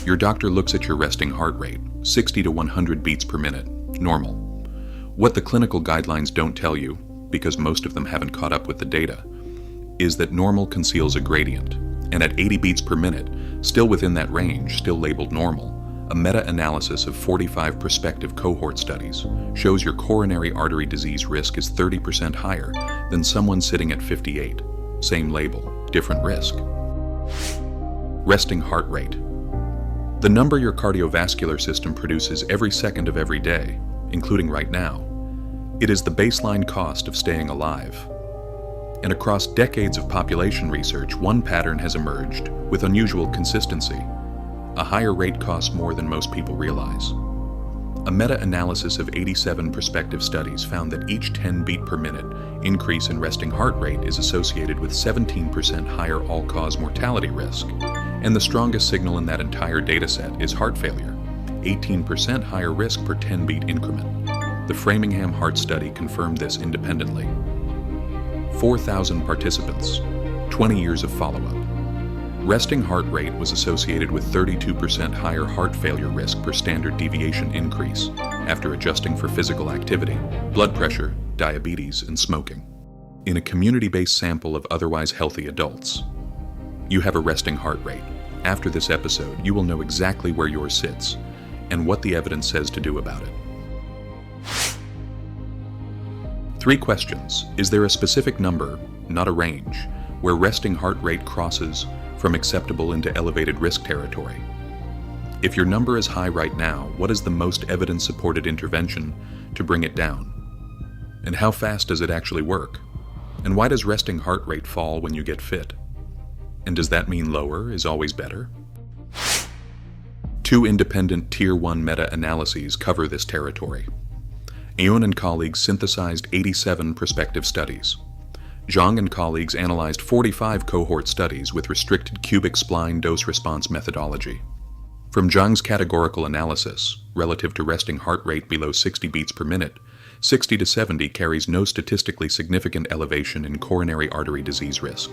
Your doctor looks at your resting heart rate, 60 to 100 beats per minute, normal. What the clinical guidelines don't tell you, because most of them haven't caught up with the data, is that normal conceals a gradient, and at 80 beats per minute, still within that range, still labeled normal, a meta-analysis of 45 prospective cohort studies shows your coronary artery disease risk is 30% higher than someone sitting at 58. Same label, different risk. Resting heart rate. The number your cardiovascular system produces every second of every day, including right now. It is the baseline cost of staying alive. And across decades of population research, one pattern has emerged with unusual consistency. A higher rate costs more than most people realize. A meta-analysis of 87 prospective studies found that each 10 beat per minute increase in resting heart rate is associated with 17% higher all-cause mortality risk. And the strongest signal in that entire dataset is heart failure, 18% higher risk per 10 beat increment. The Framingham Heart Study confirmed this independently. 4,000 participants, 20 years of follow-up. Resting heart rate was associated with 32% higher heart failure risk per standard deviation increase after adjusting for physical activity, blood pressure, diabetes, and smoking. In a community-based sample of otherwise healthy adults, you have a resting heart rate. After this episode, you will know exactly where yours sits and what the evidence says to do about it. 3 questions. Is there a specific number, not a range, where resting heart rate crosses from acceptable into elevated risk territory? If your number is high right now, what is the most evidence-supported intervention to bring it down? And how fast does it actually work? And why does resting heart rate fall when you get fit? And does that mean lower is always better? 2 independent Tier 1 meta-analyses cover this territory. Aune and colleagues synthesized 87 prospective studies. Zhang and colleagues analyzed 45 cohort studies with restricted cubic spline dose-response methodology. From Zhang's categorical analysis, relative to resting heart rate below 60 beats per minute, 60 to 70 carries no statistically significant elevation in coronary artery disease risk.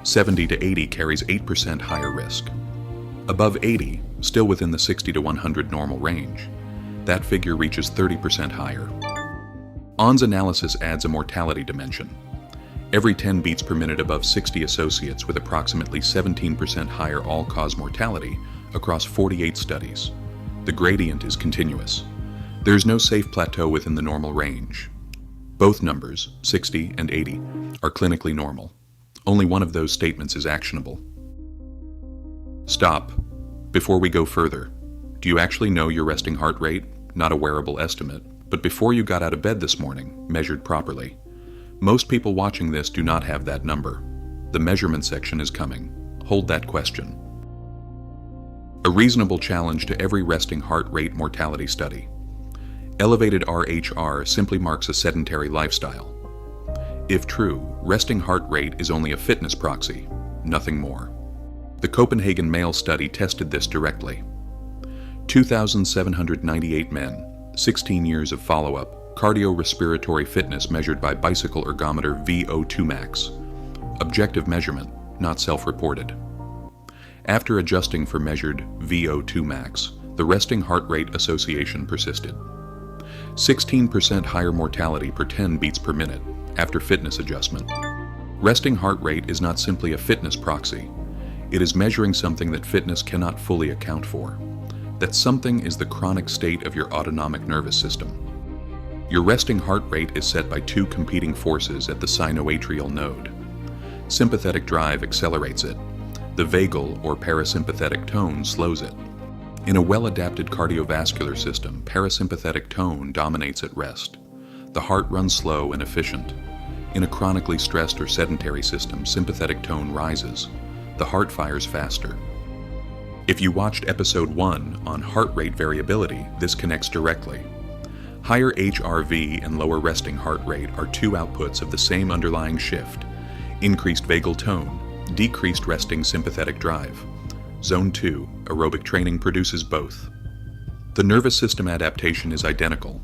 70 to 80 carries 8% higher risk. Above 80, still within the 60 to 100 normal range, that figure reaches 30% higher. Aune's analysis adds a mortality dimension. Every 10 beats per minute above 60 associates with approximately 17% higher all-cause mortality across 48 studies. The gradient is continuous. There is no safe plateau within the normal range. Both numbers, 60 and 80, are clinically normal. Only one of those statements is actionable. Stop. Before we go further, do you actually know your resting heart rate? Not a wearable estimate, but before you got out of bed this morning, measured properly. Most people watching this do not have that number. The measurement section is coming. Hold that question. A reasonable challenge to every resting heart rate mortality study. Elevated RHR simply marks a sedentary lifestyle. If true, resting heart rate is only a fitness proxy, nothing more. The Copenhagen Male study tested this directly. 2,798 men, 16 years of follow-up, cardiorespiratory fitness measured by bicycle ergometer VO2 max. Objective measurement, not self-reported. After adjusting for measured VO2 max, the resting heart rate association persisted. 16% higher mortality per 10 beats per minute after fitness adjustment. Resting heart rate is not simply a fitness proxy. It is measuring something that fitness cannot fully account for. That something is the chronic state of your autonomic nervous system. Your resting heart rate is set by 2 competing forces at the sinoatrial node. Sympathetic drive accelerates it. The vagal or parasympathetic tone slows it. In a well-adapted cardiovascular system, parasympathetic tone dominates at rest. The heart runs slow and efficient. In a chronically stressed or sedentary system, sympathetic tone rises. The heart fires faster. If you watched episode 1 on heart rate variability, this connects directly. Higher HRV and lower resting heart rate are 2 outputs of the same underlying shift: increased vagal tone, decreased resting sympathetic drive. Zone 2, aerobic training, produces both. The nervous system adaptation is identical.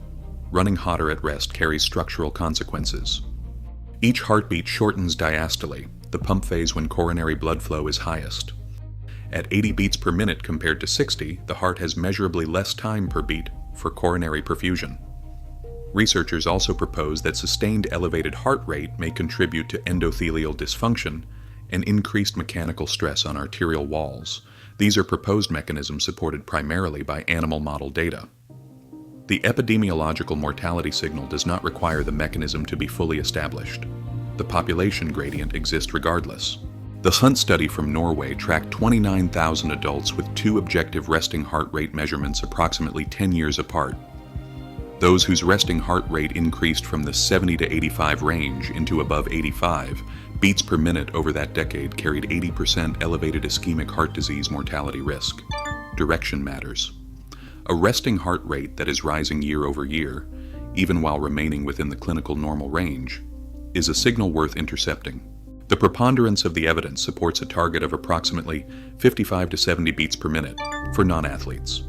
Running hotter at rest carries structural consequences. Each heartbeat shortens diastole, the pump phase when coronary blood flow is highest. At 80 beats per minute compared to 60, the heart has measurably less time per beat for coronary perfusion. Researchers also propose that sustained elevated heart rate may contribute to endothelial dysfunction and increased mechanical stress on arterial walls. These are proposed mechanisms supported primarily by animal model data. The epidemiological mortality signal does not require the mechanism to be fully established. The population gradient exists regardless. The Hunt study from Norway tracked 29,000 adults with two objective resting heart rate measurements approximately 10 years apart. Those whose resting heart rate increased from the 70 to 85 range into above 85 beats per minute over that decade carried 80% elevated ischemic heart disease mortality risk. Direction matters. A resting heart rate that is rising year over year, even while remaining within the clinical normal range, is a signal worth intercepting. The preponderance of the evidence supports a target of approximately 55 to 70 beats per minute for non-athletes.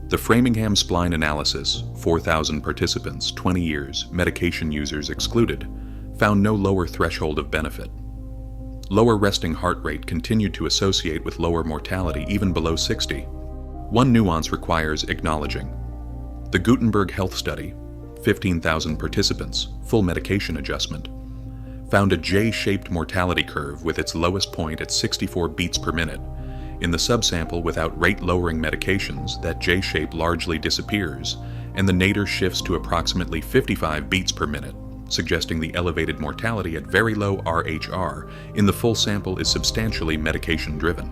The Framingham Spline Analysis, 4,000 participants, 20 years, medication users excluded, found no lower threshold of benefit. Lower resting heart rate continued to associate with lower mortality even below 60. One nuance requires acknowledging. The Gutenberg Health Study, 15,000 participants, full medication adjustment, found a J-shaped mortality curve with its lowest point at 64 beats per minute. In the subsample without rate-lowering medications, that J-shape largely disappears, and the nadir shifts to approximately 55 beats per minute, suggesting the elevated mortality at very low RHR in the full sample is substantially medication-driven.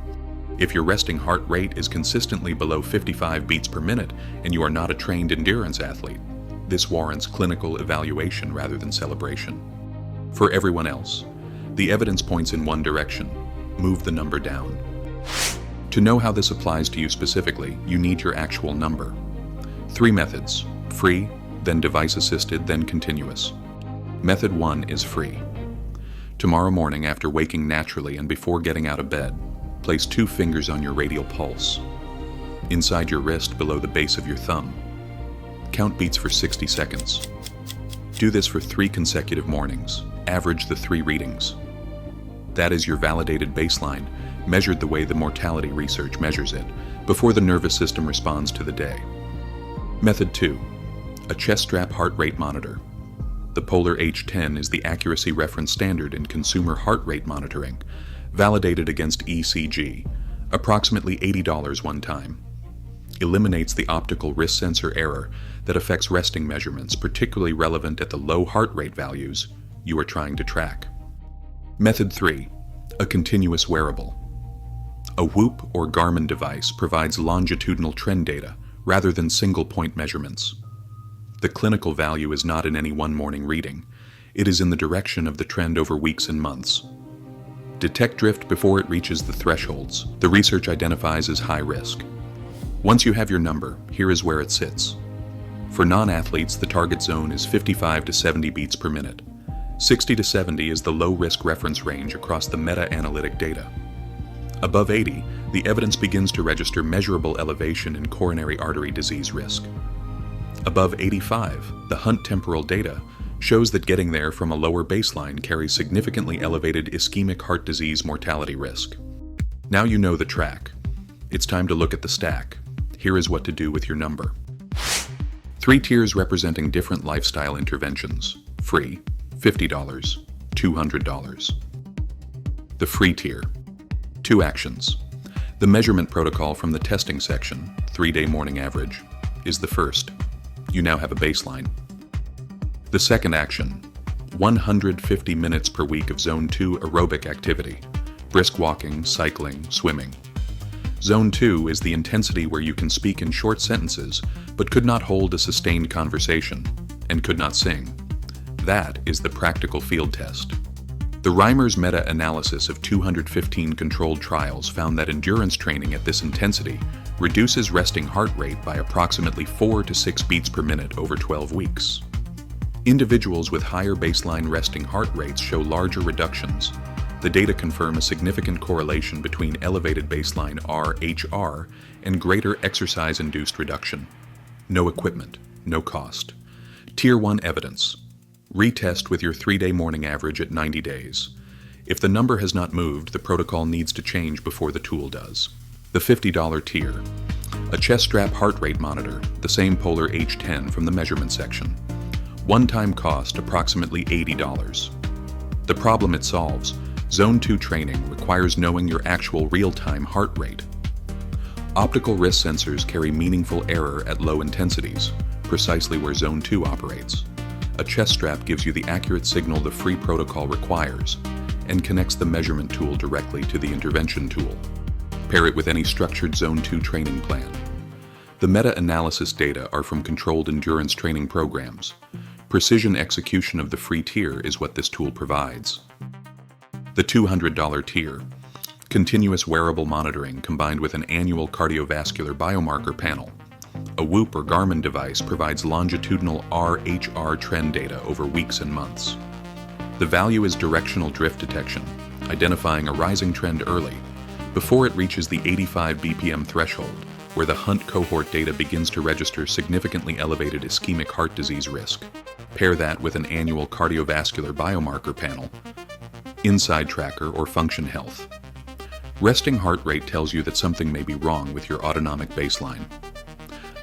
If your resting heart rate is consistently below 55 beats per minute and you are not a trained endurance athlete, this warrants clinical evaluation rather than celebration. For everyone else, the evidence points in one direction: move the number down. To know how this applies to you specifically, you need your actual number. 3 methods: free, then device-assisted, then continuous. Method 1 is free. Tomorrow morning, after waking naturally and before getting out of bed, place 2 fingers on your radial pulse, inside your wrist below the base of your thumb. Count beats for 60 seconds. Do this for 3 consecutive mornings. Average the 3 readings. That is your validated baseline, measured the way the mortality research measures it, before the nervous system responds to the day. Method 2. A chest strap heart rate monitor. The Polar H10 is the accuracy reference standard in consumer heart rate monitoring, validated against ECG, approximately $80 one time. Eliminates the optical wrist sensor error that affects resting measurements, particularly relevant at the low heart rate values you are trying to track. Method 3. A continuous wearable. A Whoop or Garmin device provides longitudinal trend data rather than single-point measurements. The clinical value is not in any one morning reading. It is in the direction of the trend over weeks and months. Detect drift before it reaches the thresholds the research identifies as high risk. Once you have your number, here is where it sits. For non-athletes, the target zone is 55 to 70 beats per minute. 60 to 70 is the low-risk reference range across the meta-analytic data. Above 80, the evidence begins to register measurable elevation in coronary artery disease risk. Above 85, the Hunt temporal data shows that getting there from a lower baseline carries significantly elevated ischemic heart disease mortality risk. Now you know the track. It's time to look at the stack. Here is what to do with your number. 3 tiers representing different lifestyle interventions. Free, $50, $200. The free tier. 2 actions. The measurement protocol from the testing section, 3-day morning average, is the first. You now have a baseline. The second action, 150 minutes per week of Zone 2 aerobic activity, brisk walking, cycling, swimming. Zone 2 is the intensity where you can speak in short sentences, but could not hold a sustained conversation, and could not sing. That is the practical field test. The Reimers meta-analysis of 215 controlled trials found that endurance training at this intensity reduces resting heart rate by approximately 4 to 6 beats per minute over 12 weeks. Individuals with higher baseline resting heart rates show larger reductions. The data confirm a significant correlation between elevated baseline RHR and greater exercise-induced reduction. No equipment, no cost. Tier 1 evidence. Retest with your 3-day morning average at 90 days. If the number has not moved, the protocol needs to change before the tool does. The $50 tier. A chest strap heart rate monitor, the same Polar H10 from the measurement section. One-time cost approximately $80. The problem it solves: Zone 2 training requires knowing your actual real-time heart rate. Optical wrist sensors carry meaningful error at low intensities, precisely where Zone 2 operates. A chest strap gives you the accurate signal the free protocol requires and connects the measurement tool directly to the intervention tool. Pair it with any structured Zone 2 training plan. The meta-analysis data are from controlled endurance training programs. Precision execution of the free tier is what this tool provides. The $200 tier. Continuous wearable monitoring combined with an annual cardiovascular biomarker panel. A Whoop or Garmin device provides longitudinal RHR trend data over weeks and months. The value is directional drift detection, identifying a rising trend early, before it reaches the 85 BPM threshold, where the Hunt cohort data begins to register significantly elevated ischemic heart disease risk. Pair that with an annual cardiovascular biomarker panel, inside tracker, or function health. Resting heart rate tells you that something may be wrong with your autonomic baseline.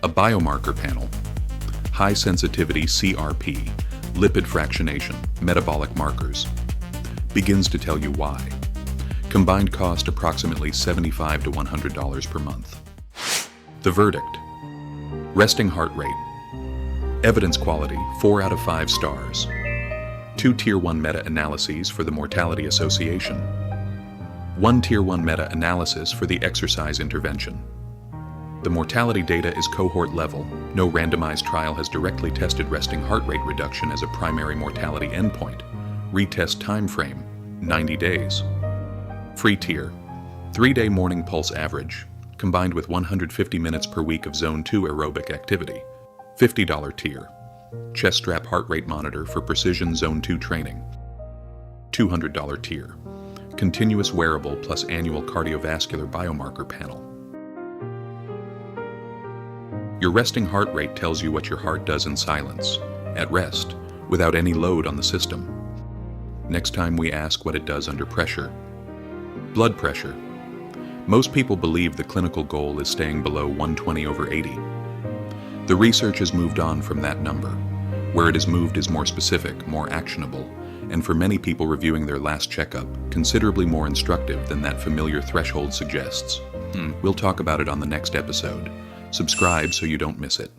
A biomarker panel, high sensitivity CRP, lipid fractionation, metabolic markers, begins to tell you why. Combined cost approximately $75 to $100 per month. The verdict. Resting heart rate. Evidence quality, 4 out of 5 stars. 2 Tier 1 meta-analyses for the Mortality Association. 1 Tier 1 meta-analysis for the exercise intervention. The mortality data is cohort level. No randomized trial has directly tested resting heart rate reduction as a primary mortality endpoint. Retest time frame, 90 days. Free tier. 3-day morning pulse average, combined with 150 minutes per week of Zone 2 aerobic activity. $50 tier. Chest strap heart rate monitor for precision Zone 2 training. $200 tier. Continuous wearable plus annual cardiovascular biomarker panel. Your resting heart rate tells you what your heart does in silence, at rest, without any load on the system. Next time we ask what it does under pressure. Blood pressure. Most people believe the clinical goal is staying below 120/80. The research has moved on from that number. Where it has moved is more specific, more actionable, and for many people reviewing their last checkup, considerably more instructive than that familiar threshold suggests. We'll talk about it on the next episode. Subscribe so you don't miss it.